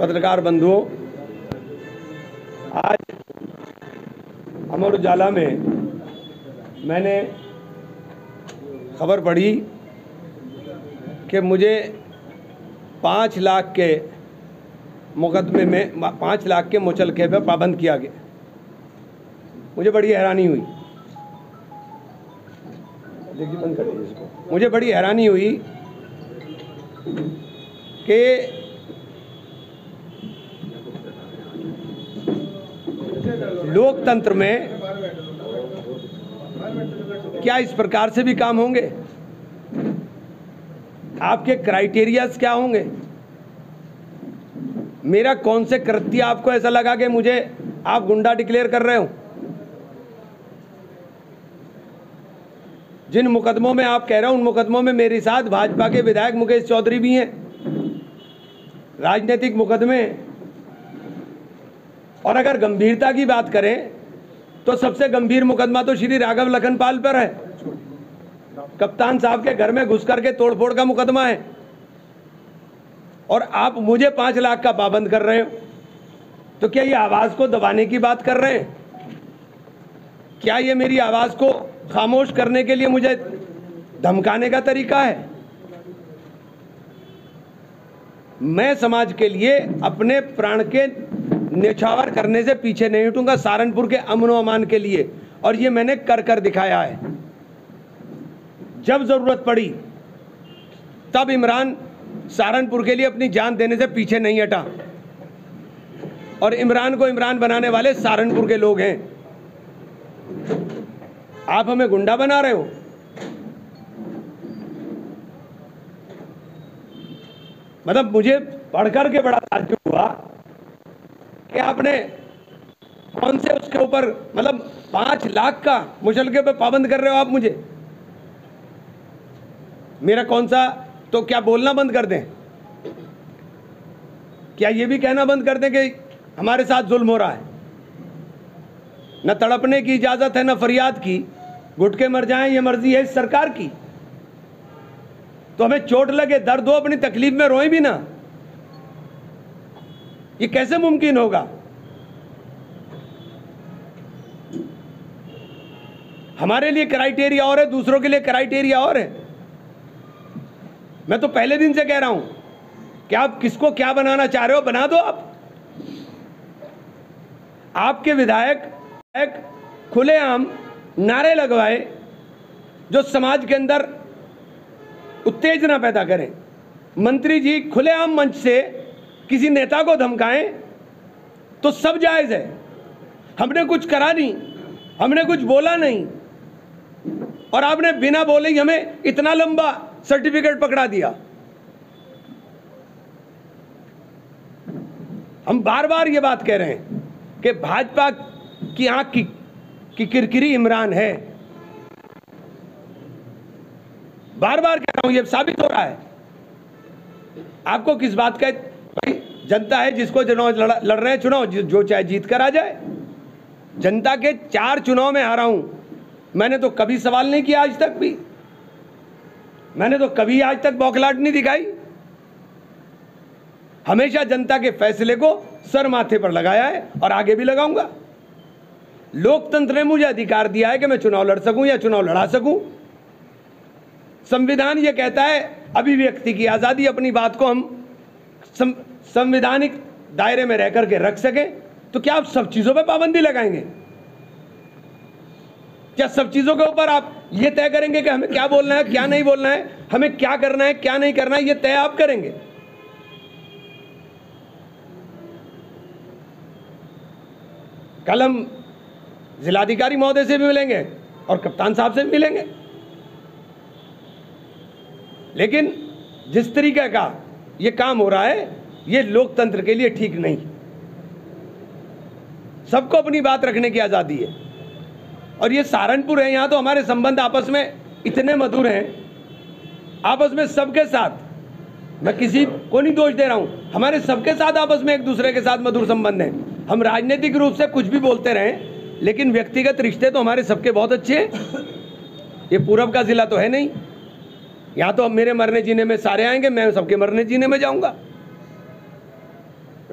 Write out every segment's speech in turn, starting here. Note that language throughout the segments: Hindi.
पत्रकार बंधुओं, आज अमर उजाला में मैंने खबर पढ़ी कि मुझे 5 लाख के मुकदमे में 5 लाख के मुचलके पर पाबंद किया गया। मुझे बड़ी हैरानी हुई। देखिए, बंद कर दीजिए इसको। मुझे बड़ी हैरानी हुई कि लोकतंत्र में क्या इस प्रकार से भी काम होंगे? आपके क्राइटेरियाज क्या होंगे? मेरा कौन से कृत्य आपको ऐसा लगा कि मुझे आप गुंडा डिक्लेयर कर रहे हो? जिन मुकदमों में आप कह रहे हो उन मुकदमों में मेरे साथ भाजपा के विधायक मुकेश चौधरी भी हैं। राजनीतिक मुकदमे, और अगर गंभीरता की बात करें तो सबसे गंभीर मुकदमा तो श्री राघव लखनपाल पर है। कप्तान साहब के घर में घुस करके तोड़फोड़ का मुकदमा है, और आप मुझे 5 लाख का पाबंद कर रहे हो। तो क्या ये आवाज को दबाने की बात कर रहे हैं? क्या ये मेरी आवाज को खामोश करने के लिए मुझे धमकाने का तरीका है? मैं समाज के लिए अपने प्राण के न्यौछावर करने से पीछे नहीं हटूंगा, सहारनपुर के अमन व अमान के लिए, और ये मैंने कर दिखाया है। जब जरूरत पड़ी तब इमरान सहारनपुर के लिए अपनी जान देने से पीछे नहीं हटा, और इमरान को इमरान बनाने वाले सहारनपुर के लोग हैं। आप हमें गुंडा बना रहे हो। मतलब मुझे पढ़कर के बड़ा ताज्जुब हुआ कि आपने कौन से उसके ऊपर, मतलब 5 लाख का मुचलके पे पाबंद कर रहे हो आप मुझे। मेरा कौन सा, तो क्या बोलना बंद कर दें? क्या ये भी कहना बंद कर दें कि हमारे साथ जुल्म हो रहा है? न तड़पने की इजाजत है न फरियाद की, घुटके मर जाएं ये मर्जी है इस सरकार की। तो हमें चोट लगे, दर्द हो, अपनी तकलीफ में रोएं भी ना। ये कैसे मुमकिन होगा? हमारे लिए क्राइटेरिया और है, दूसरों के लिए क्राइटेरिया और है। मैं तो पहले दिन से कह रहा हूं कि आप किसको क्या बनाना चाह रहे हो, बना दो आप। आपके विधायक खुलेआम नारे लगवाए जो समाज के अंदर उत्तेजना पैदा करें। मंत्री जी खुलेआम मंच से किसी नेता को धमकाएं तो सब जायज है। हमने कुछ करा नहीं, हमने कुछ बोला नहीं, और आपने बिना बोले ही हमें इतना लंबा सर्टिफिकेट पकड़ा दिया। हम बार बार ये बात कह रहे हैं कि भाजपा की आंख की किरकिरी इमरान है। बार बार कह रहा हूं, ये साबित हो रहा है। आपको किस बात का? जनता है जिसको चुनाव लड़ रहे हैं, चुनाव जो चाहे जीत कर आ जाए। जनता के 4 चुनाव में हारा हूं। मैंने तो कभी सवाल नहीं किया आज तक भी। मैंने तो कभी आज तक बौखलाहट नहीं दिखाई। हमेशा जनता के फैसले को सर माथे पर लगाया है और आगे भी लगाऊंगा। लोकतंत्र ने मुझे अधिकार दिया है कि मैं चुनाव लड़ सकूं या चुनाव लड़ा सकूं। संविधान ये कहता है अभिव्यक्ति की आजादी, अपनी बात को हम संवैधानिक दायरे में रह करके रख सकें। तो क्या आप सब चीजों पे पाबंदी लगाएंगे? क्या सब चीजों के ऊपर आप ये तय करेंगे कि हमें क्या बोलना है, क्या नहीं बोलना है, हमें क्या करना है, क्या नहीं करना है? ये तय आप करेंगे। कल हम जिलाधिकारी महोदय से भी मिलेंगे और कप्तान साहब से भी मिलेंगे, लेकिन जिस तरीके का ये काम हो रहा है ये लोकतंत्र के लिए ठीक नहीं। सबको अपनी बात रखने की आजादी है, और ये सहारनपुर है, यहां तो हमारे संबंध आपस में इतने मधुर हैं, आपस में सबके साथ। मैं किसी को नहीं दोष दे रहा हूं, हमारे सबके साथ आपस में एक दूसरे के साथ मधुर संबंध है। हम राजनीतिक रूप से कुछ भी बोलते रहें, लेकिन व्यक्तिगत रिश्ते तो हमारे सबके बहुत अच्छे हैं। ये पूरब का जिला तो है नहीं, यहाँ तो अब मेरे मरने जीने में सारे आएंगे, मैं सबके मरने जीने में जाऊंगा।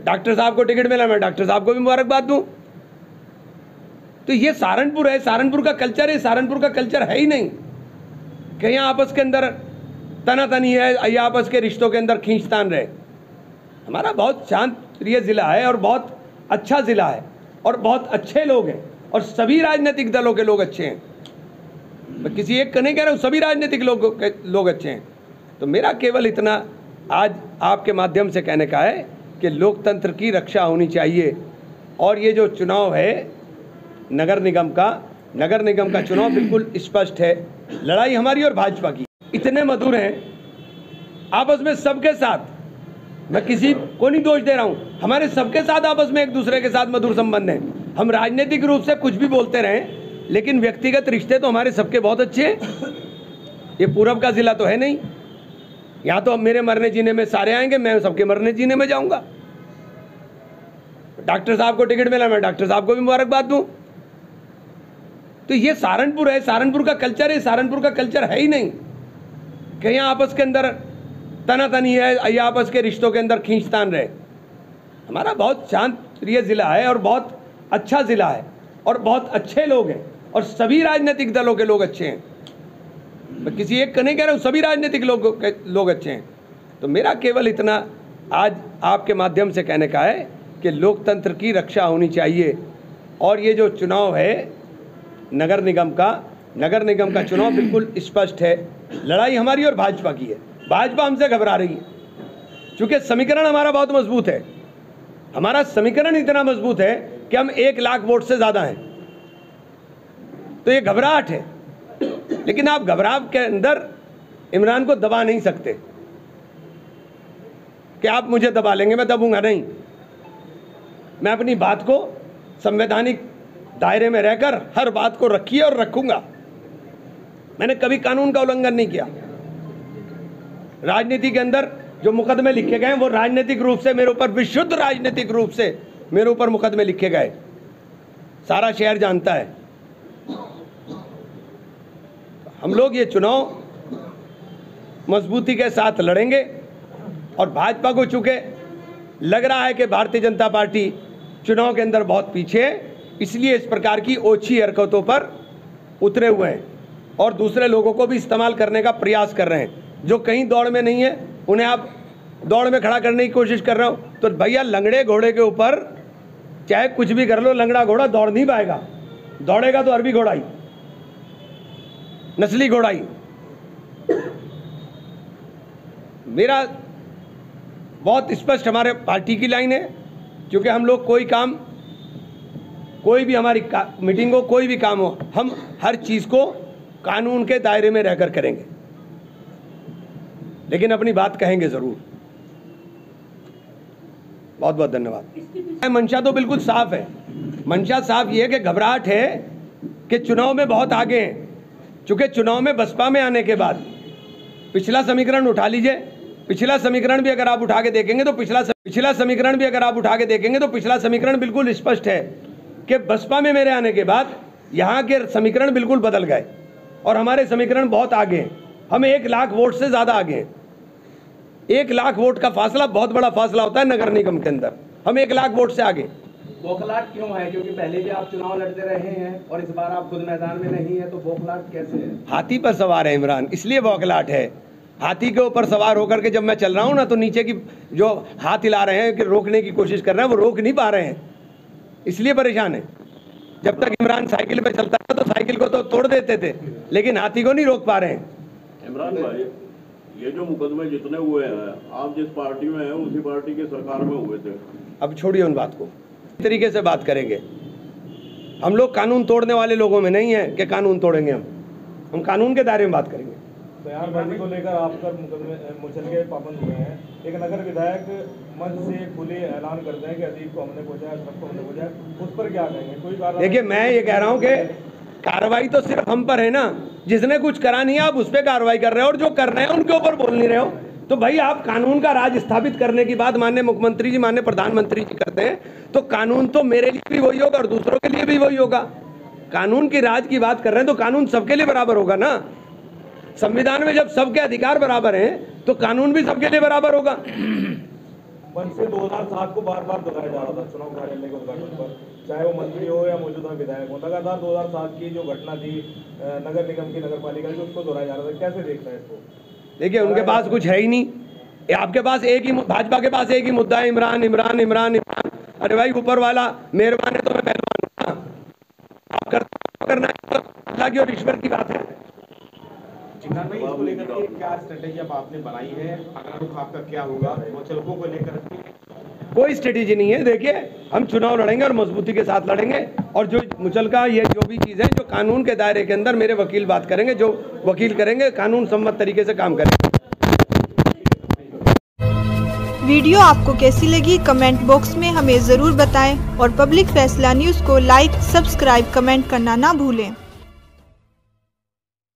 डॉक्टर साहब को टिकट मिला, मैं डॉक्टर साहब को भी मुबारकबाद दूं। तो ये सहारनपुर है, सहारनपुर का कल्चर है। सहारनपुर का कल्चर है ही नहीं कि यहाँ आपस के अंदर तनातनी है या आपस के रिश्तों के अंदर खींचतान रहे। हमारा बहुत शांत प्रिय ज़िला है और बहुत अच्छा ज़िला है और बहुत अच्छे लोग हैं और सभी राजनीतिक दलों के लोग अच्छे हैं। मैं किसी एक का नहीं कह रहा हूँ, सभी राजनीतिक लोग अच्छे हैं। तो मेरा केवल इतना आज आपके माध्यम से कहने का है कि लोकतंत्र की रक्षा होनी चाहिए। और ये जो चुनाव है नगर निगम का चुनाव बिल्कुल स्पष्ट है। लड़ाई हमारी और भाजपा की। इतने मधुर हैं आपस में सबके साथ, मैं किसी को नहीं दोष दे रहा हूँ, हमारे सबके साथ आपस में एक दूसरे के साथ मधुर संबंध हैं। हम राजनीतिक रूप से कुछ भी बोलते रहें, लेकिन व्यक्तिगत रिश्ते तो हमारे सबके बहुत अच्छे हैं। ये पूरब का जिला तो है नहीं, यहाँ तो अब मेरे मरने जीने में सारे आएंगे, मैं सबके मरने जीने में जाऊँगा। डॉक्टर साहब को टिकट मिला, मैं डॉक्टर साहब को भी मुबारकबाद दूँ। तो ये सहारनपुर है, सहारनपुर का कल्चर है। सहारनपुर का कल्चर है ही नहीं कि यहाँ आपस के अंदर तनातनी है या आपस के रिश्तों के अंदर खींचतान रहे। हमारा बहुत शांत प्रिय ज़िला है और बहुत अच्छा ज़िला है और बहुत अच्छे लोग हैं और सभी राजनीतिक दलों के लोग अच्छे हैं। मैं किसी एक का नहीं कह रहा हूँ, सभी राजनीतिक लोग अच्छे हैं। तो मेरा केवल इतना आज आपके माध्यम से कहने का है कि लोकतंत्र की रक्षा होनी चाहिए। और ये जो चुनाव है नगर निगम का चुनाव बिल्कुल स्पष्ट है। लड़ाई हमारी और भाजपा की है। भाजपा हमसे घबरा रही है क्योंकि समीकरण हमारा बहुत मजबूत है। हमारा समीकरण इतना मजबूत है कि हम 1 लाख वोट से ज़्यादा हैं। तो ये घबराहट है, लेकिन आप घबराहट के अंदर इमरान को दबा नहीं सकते कि आप मुझे दबा लेंगे। मैं दबूंगा नहीं। मैं अपनी बात को संवैधानिक दायरे में रहकर हर बात को रखी और रखूंगा। मैंने कभी कानून का उल्लंघन नहीं किया। राजनीति के अंदर जो मुकदमे लिखे गए वो राजनीतिक रूप से मेरे ऊपर, विशुद्ध राजनीतिक रूप से मेरे ऊपर मुकदमे लिखे गए, सारा शहर जानता है। हम लोग ये चुनाव मजबूती के साथ लड़ेंगे और भाजपा को चूंकि लग रहा है कि भारतीय जनता पार्टी चुनाव के अंदर बहुत पीछे है, इसलिए इस प्रकार की ओछी हरकतों पर उतरे हुए हैं और दूसरे लोगों को भी इस्तेमाल करने का प्रयास कर रहे हैं। जो कहीं दौड़ में नहीं है उन्हें आप दौड़ में खड़ा करने की कोशिश कर रहे हो। तो भैया, लंगड़े घोड़े के ऊपर चाहे कुछ भी कर लो, लंगड़ा घोड़ा दौड़ नहीं पाएगा। दौड़ेगा तो अरबी घोड़ाई, नस्ली घोड़ाई। मेरा बहुत स्पष्ट हमारे पार्टी की लाइन है, क्योंकि हम लोग कोई काम, कोई भी हमारी मीटिंग हो, कोई भी काम हो, हम हर चीज़ को कानून के दायरे में रहकर करेंगे, लेकिन अपनी बात कहेंगे ज़रूर। बहुत बहुत धन्यवाद। मंशा तो बिल्कुल साफ है। मंशा साफ ये है कि घबराहट है कि चुनाव में बहुत आगे हैं। चूँकि चुनाव में बसपा में आने के बाद पिछला समीकरण उठा लीजिए, पिछला समीकरण भी अगर आप उठा के देखेंगे तो पिछला समीकरण बिल्कुल स्पष्ट है कि बसपा में मेरे आने के बाद यहाँ के समीकरण बिल्कुल बदल गए और हमारे समीकरण बहुत आगे हैं। हम 1 लाख वोट से ज़्यादा आगे हैं। 1 लाख वोट का फासला बहुत बड़ा फासला होता है नगर निगम के अंदर। हम 1 लाख वोट से आगे। बौखलाहट क्यों है? क्योंकि पहले भी आप चुनाव लड़ते रहे हैं और इस बार आप खुद मैदान में नहीं है, तो बौखलाहट कैसे है? हाथी पर सवार है इमरान, इसलिए बौखलाहट है। हाथी के ऊपर सवार होकर के जब मैं चल रहा हूँ ना, तो नीचे की जो हाथ हिला रहे हैं कि रोकने की कोशिश कर रहे हैं, वो रोक नहीं पा रहे हैं, इसलिए परेशान है। जब तक इमरान साइकिल पे चलता था तो साइकिल को तो तोड़ देते थे, लेकिन हाथी को नहीं रोक पा रहे हैं। इमरान भाई, ये जो मुकदमे जितने हुए हैं, आप जिस पार्टी में हैं उसी पार्टी की सरकार में हुए थे। अब छोड़िए उन बात को, इस तरीके से बात करेंगे। हम लोग कानून तोड़ने वाले लोगों में नहीं है कि कानून तोड़ेंगे। हम कानून के दायरे में बात करेंगे। बयानबाजी को लेकर आप पर मुचलके पाबंद हुए हैं। एक नगर विधायक मंच से खुले ऐलान करते हैं कि अजीब को हमने पहुंचाया, सबको हमने पहुंचाया, उस पर क्या कहेंगे? कोई कार्रवाई? देखिए, मैं ये कह रहा हूँ कि कार्रवाई तो सिर्फ हम पर है ना। जिसने कुछ करा नहीं है आप उस पर कार्रवाई कर रहे हो, और जो कर रहे हैं उनके ऊपर बोल नहीं रहे हो। तो भाई, आप कानून का राज स्थापित करने की बात माननीय मुख्यमंत्री जी, माननीय प्रधानमंत्री जी करते हैं, तो कानून तो मेरे लिए भी वही होगा और दूसरों के लिए भी वही होगा। कानून की राज की बात कर रहे हैं तो कानून सबके लिए बराबर होगा ना। संविधान में जब सबके अधिकार बराबर हैं तो कानून भी सबके लिए बराबर होगा। मंच से 2007 को बार बार दोहराया जा रहा था चुनाव कार्यालय के उद्घाटन पर, चाहे वो मंत्री हो या मौजूदा विधायक हो। लगातार 2007 की जो घटना थी नगर निगम की, नगर पालिका की, उसको दोहराया जा रहा था। कैसे देखते हैं इसको? देखिए, उनके पास कुछ है ही नहीं। आपके पास एक ही, भाजपा के पास एक ही मुद्दा है, इमरान इमरान इमरान इमरान। अरे भाई, ऊपर वाला मेहरबान है तो मैं पहलवान हूं। करना है तो अल्लाह की और ईश्वर की बात है। भाई, इसको लेकर के क्या स्ट्रेटेजी अब आपने बनाई है? अगर रुख आपका क्या होगा मुचलकों को लेकर? कोई स्ट्रेटेजी नहीं है। देखिए, हम चुनाव लड़ेंगे और मजबूती के साथ लड़ेंगे, और जो मुचलका ये जो भी चीज़ है, जो कानून के दायरे के अंदर मेरे वकील बात करेंगे, जो वकील करेंगे कानून सम्मत तरीके से काम करेंगे। वीडियो आपको कैसी लगी कमेंट बॉक्स में हमें ज़रूर बताएं और पब्लिक फैसला न्यूज़ को लाइक, सब्सक्राइब, कमेंट करना ना भूलें।